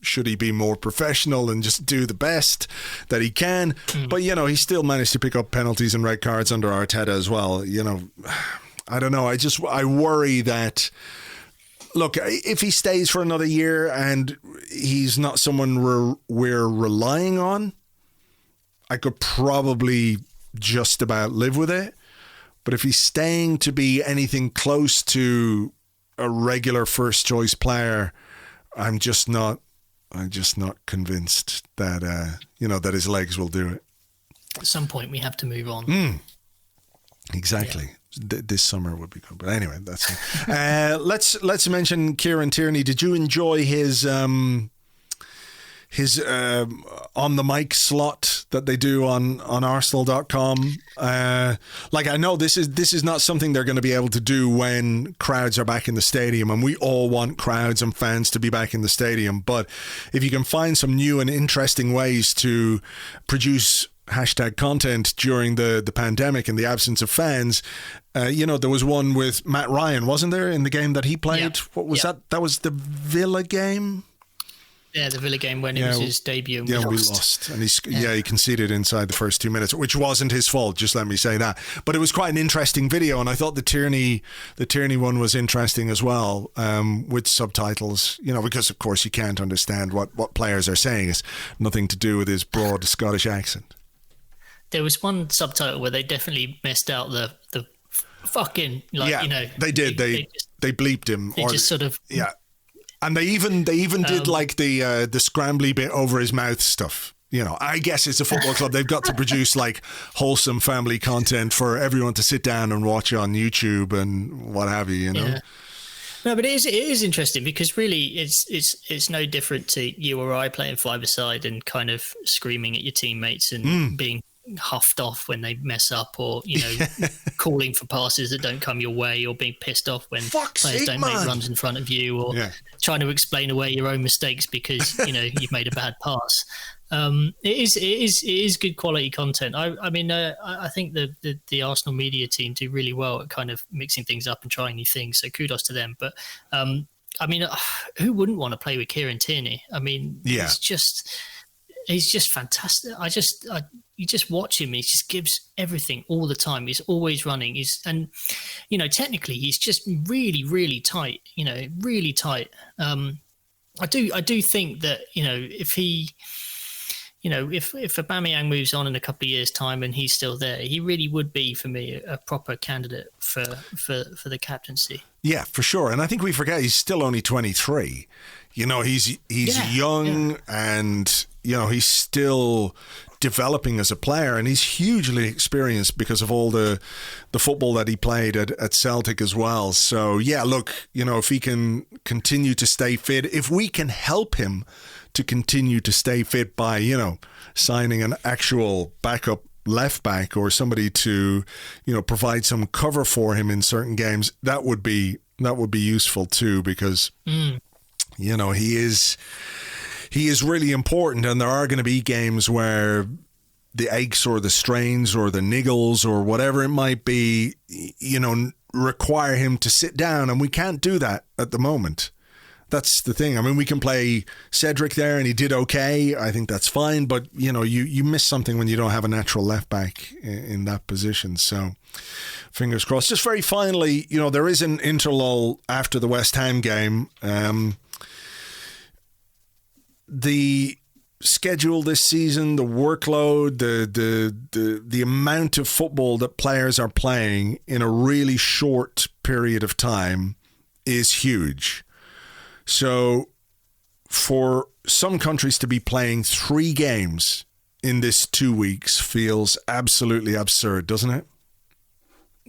should he be more professional and just do the best that he can? But, he still managed to pick up penalties and red cards under Arteta as well, I don't know. I worry that look, if he stays for another year and he's not someone we're relying on, I could probably just about live with it. But if he's staying to be anything close to a regular first choice player, I'm just not convinced that that his legs will do it. At some point, we have to move on. Exactly. Yeah. This summer would be good. But anyway, that's it. Let's mention Kieran Tierney. Did you enjoy his on the mic slot that they do on Arsenal.com? I know this is not something they're going to be able to do when crowds are back in the stadium, and we all want crowds and fans to be back in the stadium. But if you can find some new and interesting ways to produce hashtag content during the pandemic and the absence of fans, there was one with Matt Ryan, wasn't there, in the game that he played? What was that? That was the Villa game? Yeah, the Villa game when it was his debut and we lost. And he conceded inside the first 2 minutes, which wasn't his fault, just let me say that. But it was quite an interesting video, and I thought the Tierney one was interesting as well, with subtitles, because of course you can't understand what players are saying. It's nothing to do with his broad Scottish accent. There was one subtitle where they definitely messed out the fucking, they did. They bleeped him. They just sort of... Yeah. And they even did like the scrambly bit over his mouth stuff. I guess it's a football club. They've got to produce like wholesome family content for everyone to sit down and watch on YouTube and what have you. Yeah. No, but it is interesting because really it's no different to you or I playing five-a-side and kind of screaming at your teammates and being huffed off when they mess up, or calling for passes that don't come your way, or being pissed off when players don't make runs in front of you, or trying to explain away your own mistakes because you've made a bad pass. It is good quality content. I think the Arsenal media team do really well at kind of mixing things up and trying new things, so kudos to them. But who wouldn't want to play with Kieran Tierney? He's just fantastic. You just watch him. He just gives everything all the time. He's always running. Technically, he's just really, really tight. Really tight. I do think that if he, if Aubameyang moves on in a couple of years' time and he's still there, he really would be for me a proper candidate for the captaincy. Yeah, for sure. And I think we forget he's still only 23. He's young and. He's still developing as a player, and he's hugely experienced because of all the football that he played at Celtic as well. So, if he can continue to stay fit, if we can help him to continue to stay fit by, signing an actual backup left back or somebody to, provide some cover for him in certain games, that would be useful too, because, he is really important, and there are going to be games where the aches or the strains or the niggles or whatever it might be, require him to sit down, and we can't do that at the moment. That's the thing. I mean, we can play Cedric there, and he did okay. I think that's fine, but you miss something when you don't have a natural left back in that position. So, fingers crossed. Just very finally, there is an interlull after the West Ham game. The schedule this season, the workload, the amount of football that players are playing in a really short period of time is huge. So for some countries to be playing 3 games in this 2 weeks feels absolutely absurd, doesn't it?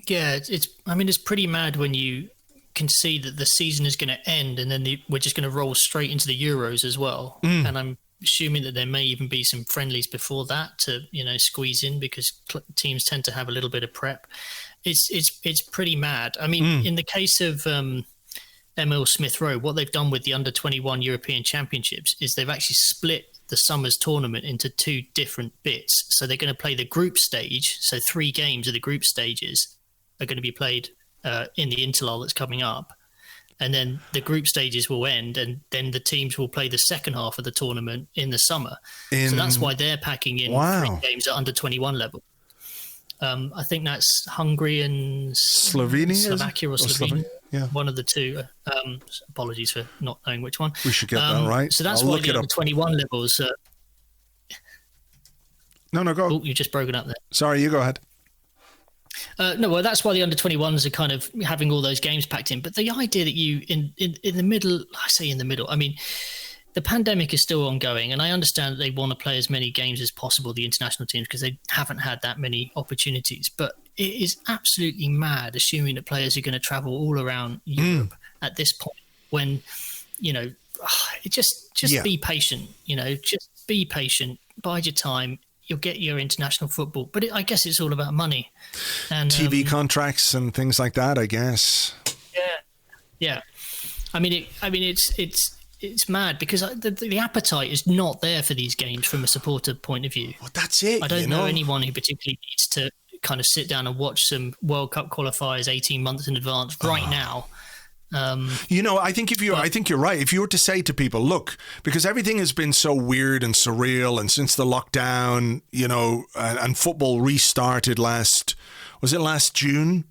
Yeah, it's pretty mad when you can see that the season is going to end and then we're just going to roll straight into the Euros as well. And I'm assuming that there may even be some friendlies before that to squeeze in, because teams tend to have a little bit of prep. It's pretty mad. I mean, in the case of Emil Smith Rowe, what they've done with the under-21 European Championships is they've actually split the summer's tournament into 2 different bits. So they're going to play the group stage, so 3 games of the group stages are going to be played in the interlull that's coming up, and then the group stages will end, and then the teams will play the second half of the tournament in the summer. So that's why they're packing in 3 games at under 21 level. I think that's Hungary and Slovakia or Slovenia. Yeah. One of the two. Apologies for not knowing which one. We should get that right. So that's why the under-21 levels. No, go. Oh, you've just broken up there. Sorry, you go ahead. No, well, that's why the under-21s are kind of having all those games packed in. But the idea that you, in the middle, I say in the middle, I mean, the pandemic is still ongoing, and I understand that they want to play as many games as possible, the international teams, because they haven't had that many opportunities. But it is absolutely mad assuming that players are going to travel all around Europe at this point when, just be patient, just be patient, bide your time. You'll get your international football. But I guess it's all about money. And TV contracts and things like that, I guess. Yeah. I mean, it's mad because the appetite is not there for these games from a supporter point of view. Well, that's it. I don't know anyone who particularly needs to kind of sit down and watch some World Cup qualifiers 18 months in advance right now. I think you're right. If you were to say to people, look, because everything has been so weird and surreal, and since the lockdown, and football restarted last June,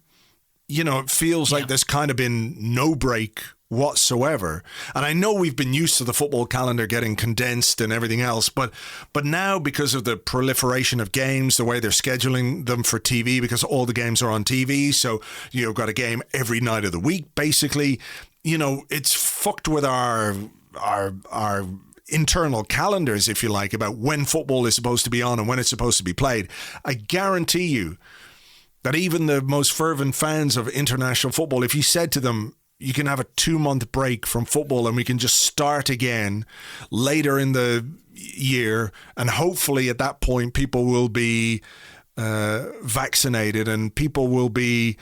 it feels like there's kind of been no break whatsoever. And I know we've been used to the football calendar getting condensed and everything else, but now because of the proliferation of games, the way they're scheduling them for TV, because all the games are on TV, so you've got a game every night of the week, basically, it's fucked with our internal calendars, if you like, about when football is supposed to be on and when it's supposed to be played. I guarantee you that even the most fervent fans of international football, if you said to them, you can have a 2-month break from football and we can just start again later in the year, and hopefully at that point people will be vaccinated and people will be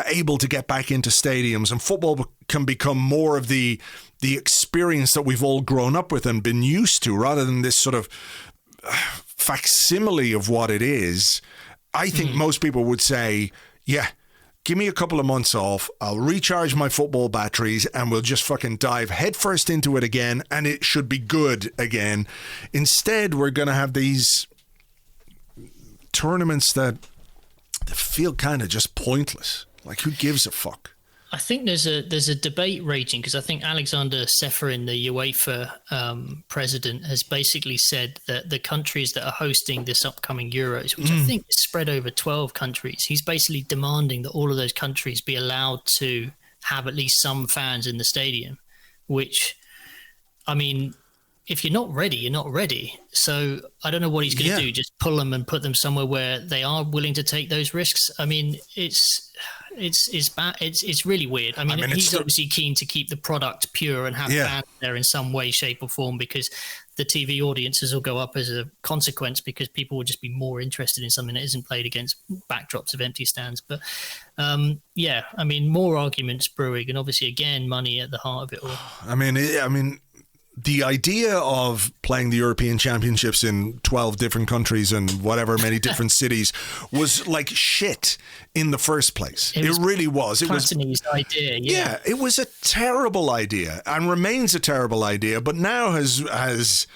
able to get back into stadiums, and football can become more of the experience that we've all grown up with and been used to, rather than this sort of facsimile of what it is. I think most people would say, yeah, give me a couple of months off, I'll recharge my football batteries, and we'll just fucking dive headfirst into it again, and it should be good again. Instead, we're going to have these tournaments that feel kind of just pointless. Like, who gives a fuck? I think there's a debate raging, because I think Alexander Ceferin, the UEFA president, has basically said that the countries that are hosting this upcoming Euros, which I think is spread over 12 countries, he's basically demanding that all of those countries be allowed to have at least some fans in the stadium, which, I mean, if you're not ready, you're not ready. So I don't know what he's going to do, just pull them and put them somewhere where they are willing to take those risks. I mean, it's bad. It's really weird. I mean he's obviously keen to keep the product pure and have fans there in some way, shape or form, because the TV audiences will go up as a consequence, because people will just be more interested in something that isn't played against backdrops of empty stands. But I mean, more arguments brewing, and obviously again, money at the heart of it all. I mean, the idea of playing the European Championships in 12 different countries and whatever many different cities was like shit in the first place. It really was. It was Platini's idea. Yeah, it was a terrible idea and remains a terrible idea, but now has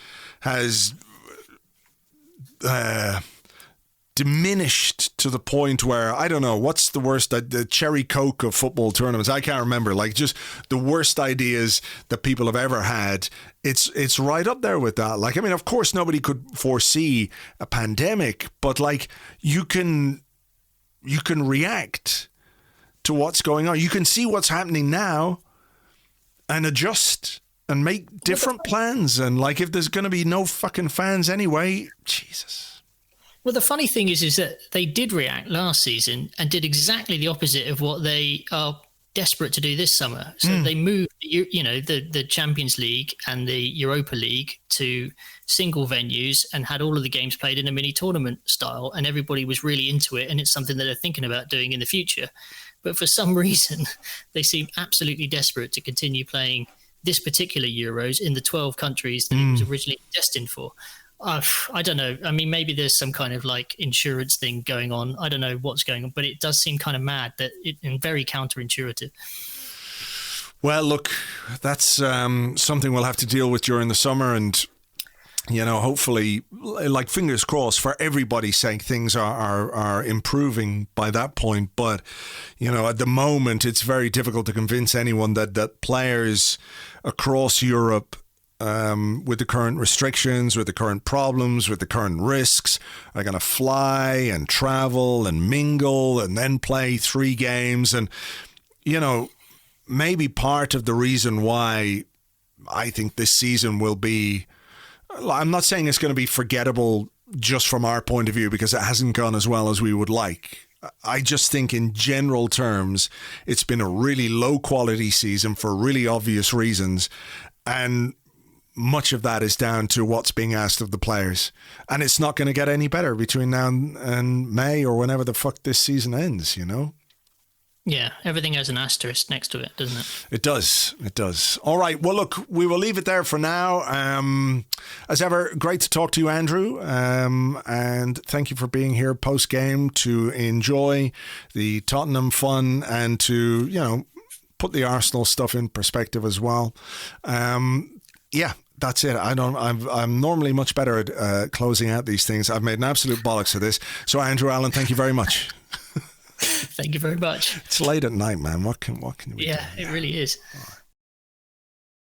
diminished to the point where, I don't know, what's the worst, the cherry coke of football tournaments? I can't remember, like just the worst ideas that people have ever had. It's right up there with that. Like, I mean, of course nobody could foresee a pandemic, but like you can react to what's going on. You can see what's happening now and adjust and make different plans. And like, if there's going to be no fucking fans anyway, Jesus. Well, the funny thing is that they did react last season and did exactly the opposite of what they are desperate to do this summer. So they moved, the Champions League and the Europa League to single venues and had all of the games played in a mini tournament style, and everybody was really into it. And it's something that they're thinking about doing in the future. But for some reason, they seem absolutely desperate to continue playing this particular Euros in the 12 countries that it was originally destined for. I don't know. I mean, maybe there's some kind of like insurance thing going on. I don't know what's going on, but it does seem kind of mad and very counterintuitive. Well, look, that's something we'll have to deal with during the summer, and hopefully, like fingers crossed for everybody's sake, things are improving by that point. But, at the moment, it's very difficult to convince anyone that players across Europe, with the current restrictions, with the current problems, with the current risks, are going to fly and travel and mingle and then play 3 games. And, maybe part of the reason why I think this season will be, I'm not saying it's going to be forgettable just from our point of view, because it hasn't gone as well as we would like. I just think in general terms, it's been a really low quality season for really obvious reasons. And much of that is down to what's being asked of the players. And it's not going to get any better between now and May or whenever the fuck this season ends, Yeah, everything has an asterisk next to it, doesn't it? It does. All right. Well, look, we will leave it there for now. As ever, great to talk to you, Andrew. And thank you for being here post-game to enjoy the Tottenham fun and to, put the Arsenal stuff in perspective as well. Yeah. That's it. I'm normally much better at closing out these things. I've made an absolute bollocks of this. So, Andrew Allen, thank you very much. Thank you very much. It's late at night, man. What can we do? Yeah, it really is.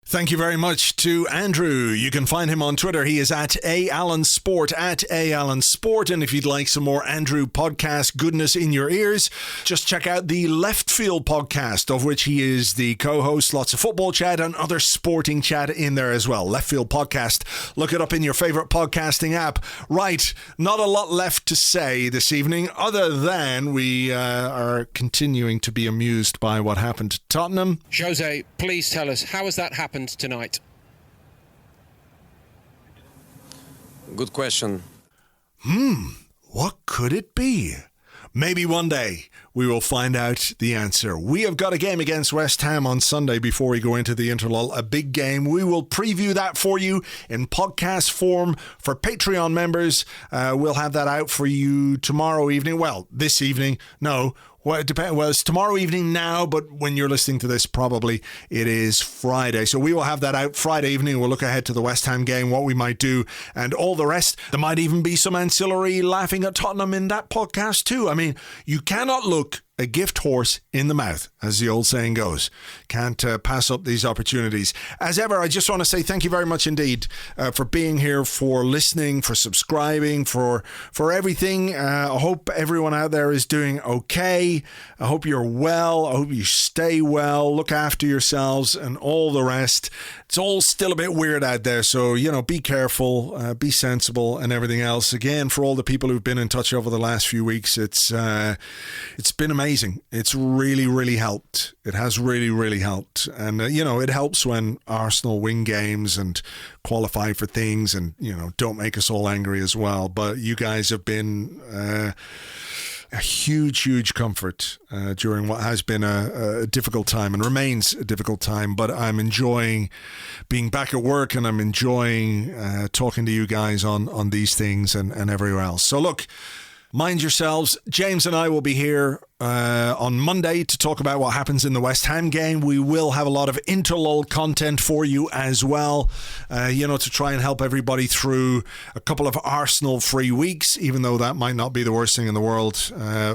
Thank you very much to Andrew. You can find him on Twitter. He is at @ALlenSport, @ALlenSport. And if you'd like some more Andrew podcast goodness in your ears, just check out the Left Field podcast, of which he is the co-host. Lots of football chat and other sporting chat in there as well. Left Field podcast. Look it up in your favorite podcasting app. Right, not a lot left to say this evening, other than we are continuing to be amused by what happened to Tottenham. Jose, please tell us, how has that happened tonight? Good question. What could it be? Maybe one day we will find out the answer. We have got a game against West Ham on Sunday before we go into the Interlull, a big game. We will preview that for you in podcast form for Patreon members. We'll have that out for you tomorrow evening. Well, this evening. No. Well, it depends. Well, it's tomorrow evening now, but when you're listening to this, probably it is Friday. So we will have that out Friday evening. We'll look ahead to the West Ham game, what we might do, and all the rest. There might even be some ancillary laughing at Tottenham in that podcast too. I mean, you cannot look a gift horse in the mouth, as the old saying goes. Can't pass up these opportunities. As ever, I just want to say thank you very much indeed for being here, for listening, for subscribing, for everything. I hope everyone out there is doing okay. I hope you're well. I hope you stay well. Look after yourselves and all the rest. It's all still a bit weird out there, so, be careful, be sensible and everything else. Again, for all the people who've been in touch over the last few weeks, it's been amazing. It's really, really helped. It has really, really helped. And, it helps when Arsenal win games and qualify for things and, don't make us all angry as well. But you guys have been a huge comfort during what has been a difficult time and remains a difficult time. But I'm enjoying being back at work, and I'm enjoying talking to you guys on these things and everywhere else. So look, mind yourselves. James and I will be here on Monday to talk about what happens in the West Ham game. We will have a lot of Interlull content for you as well, to try and help everybody through a couple of Arsenal-free weeks, even though that might not be the worst thing in the world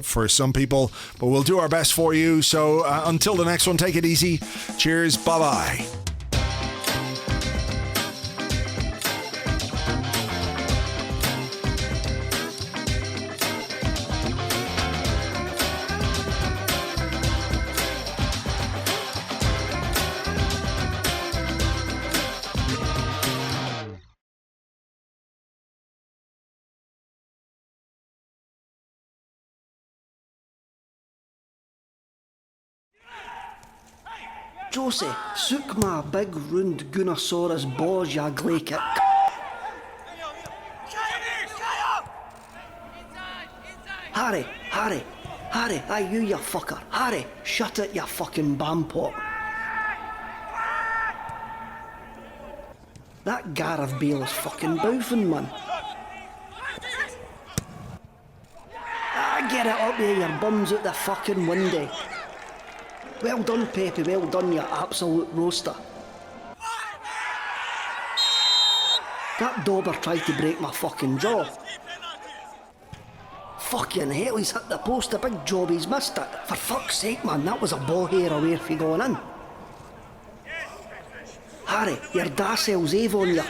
for some people. But we'll do our best for you. So until the next one, take it easy. Cheers. Bye-bye. Josie, sook my big round Gunnosaurus balls, ya glacier. Harry, aye you fucker. Harry, shut it, you fucking bampot. That Gareth Bale is fucking boofing, man. Get it up there, your bum's out the fucking window. Well done, Pepe, well done, you absolute roaster. That dauber tried to break my fucking jaw. Fucking hell, he's hit the post, a big job, he's missed it. For fuck's sake, man, that was a ball hair away from going in. Harry, your Darcel's Avon, you